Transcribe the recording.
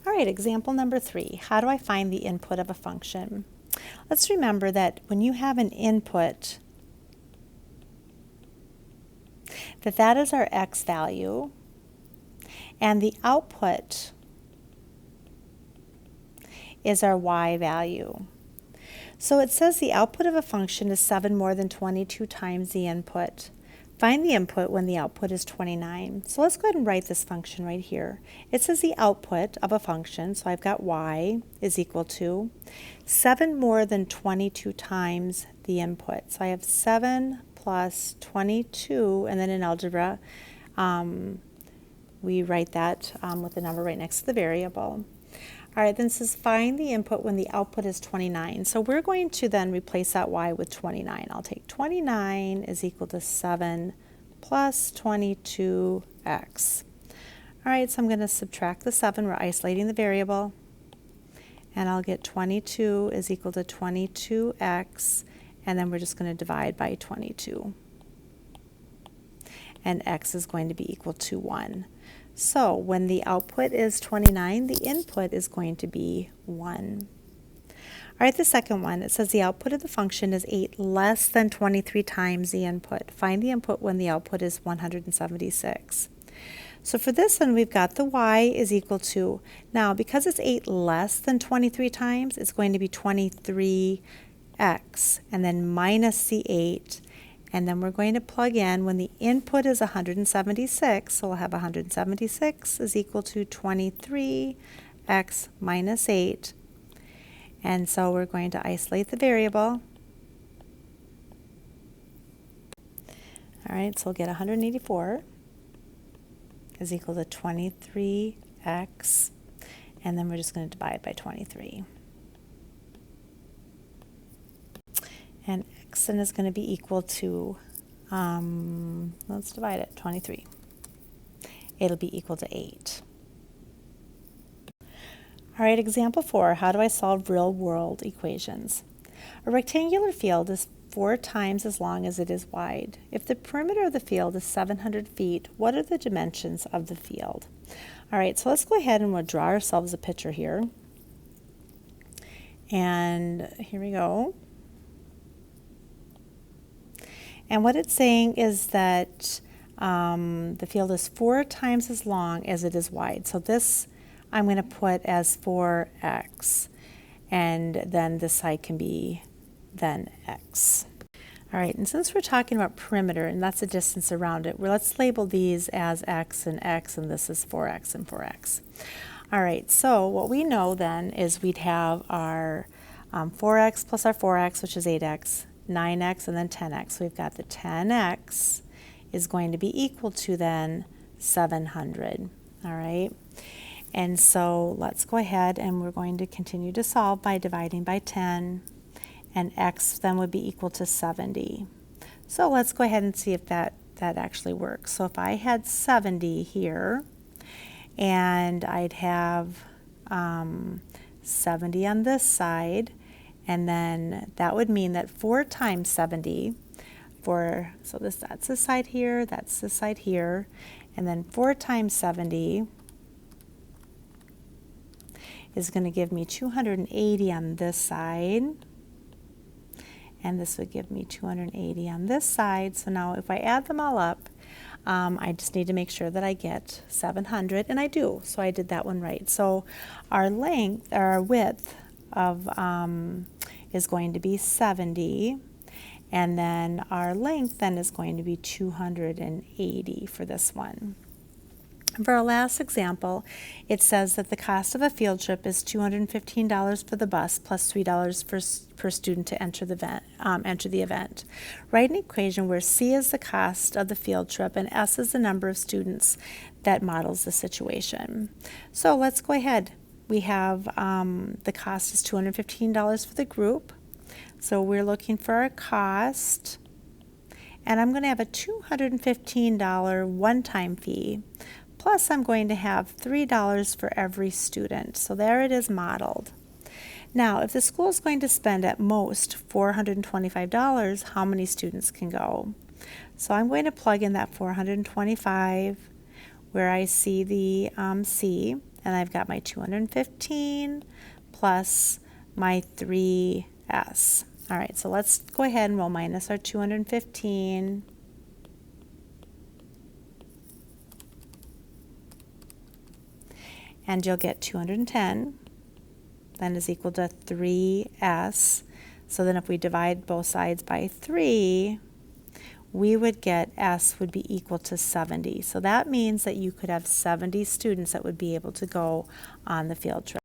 All right, example number 3. How do I find the input of a function? Let's remember that when you have an input, that is our x value, and the output is our y value. So it says the output of a function is 7 more than 22 times the input. Find the input when the output is 29. So let's go ahead and write this function right here. It says the output of a function, so I've got y is equal to 7 more than 22 times the input. So I have 7 plus 22, and then in algebra, we write that with the number right next to the variable. All right, then it says find the input when the output is 29. So we're going to then replace that y with 29. I'll take 29 is equal to 7 plus 22x. All right, so I'm going to subtract the 7. We're isolating the variable. And I'll get 22 is equal to 22x. And then we're just going to divide by 22. And x is going to be equal to 1. So when the output is 29, the input is going to be 1. All right, the second one, it says the output of the function is 8 less than 23 times the input. Find the input when the output is 176. So for this one, we've got the y is equal to, now because it's 8 less than 23 times, it's going to be 23x, and then minus the 8. And then we're going to plug in when the input is 176, so we'll have 176 is equal to 23x minus 8. And so we're going to isolate the variable. All right, so we'll get 184 is equal to 23x, and then we're just going to divide by 23. And x then is going to be equal to, let's divide it, 23. It'll be equal to 8. All right, example 4, how do I solve real-world equations? A rectangular field is 4 times as long as it is wide. If the perimeter of the field is 700 feet, what are the dimensions of the field? All right, so let's go ahead and we'll draw ourselves a picture here. And here we go. And what it's saying is that the field is 4 times as long as it is wide. So this I'm going to put as 4x, and then this side can be then x. All right, and since we're talking about perimeter, and that's the distance around it, well, let's label these as x, and this is 4x and 4x. All right, so what we know then is we'd have our 4x plus our 4x, which is 8x, 9x, and then 10x. So we've got the 10x is going to be equal to then 700. All right, and so let's go ahead and we're going to continue to solve by dividing by 10, and x then would be equal to 70. So let's go ahead and see if that actually works. So if I had 70 here, and I'd have 70 on this side, and then that would mean that 4 times 70, so that's this side here, that's this side here, and then 4 times 70 is going to give me 280 on this side, and this would give me 280 on this side. So now if I add them all up, I just need to make sure that I get 700, and I do, so I did that one right. So our length, or our width of is going to be 70, and then our length then is going to be 280 for this one. For our last example, it says that the cost of a field trip is $215 for the bus plus $3 per student to enter the event. Write an equation where C is the cost of the field trip and S is the number of students that models the situation. So let's go ahead. We have the cost is $215 for the group. So we're looking for our cost, and I'm going to have a $215 one-time fee. Plus, I'm going to have $3 for every student. So there it is modeled. Now, if the school is going to spend at most $425, how many students can go? So I'm going to plug in that 425 where I see the C, and I've got my 215 plus my 3s. All right, so let's go ahead and we'll minus our 215. And you'll get 210, then is equal to 3s. So then if we divide both sides by 3, we would get s would be equal to 70. So that means that you could have 70 students that would be able to go on the field trip.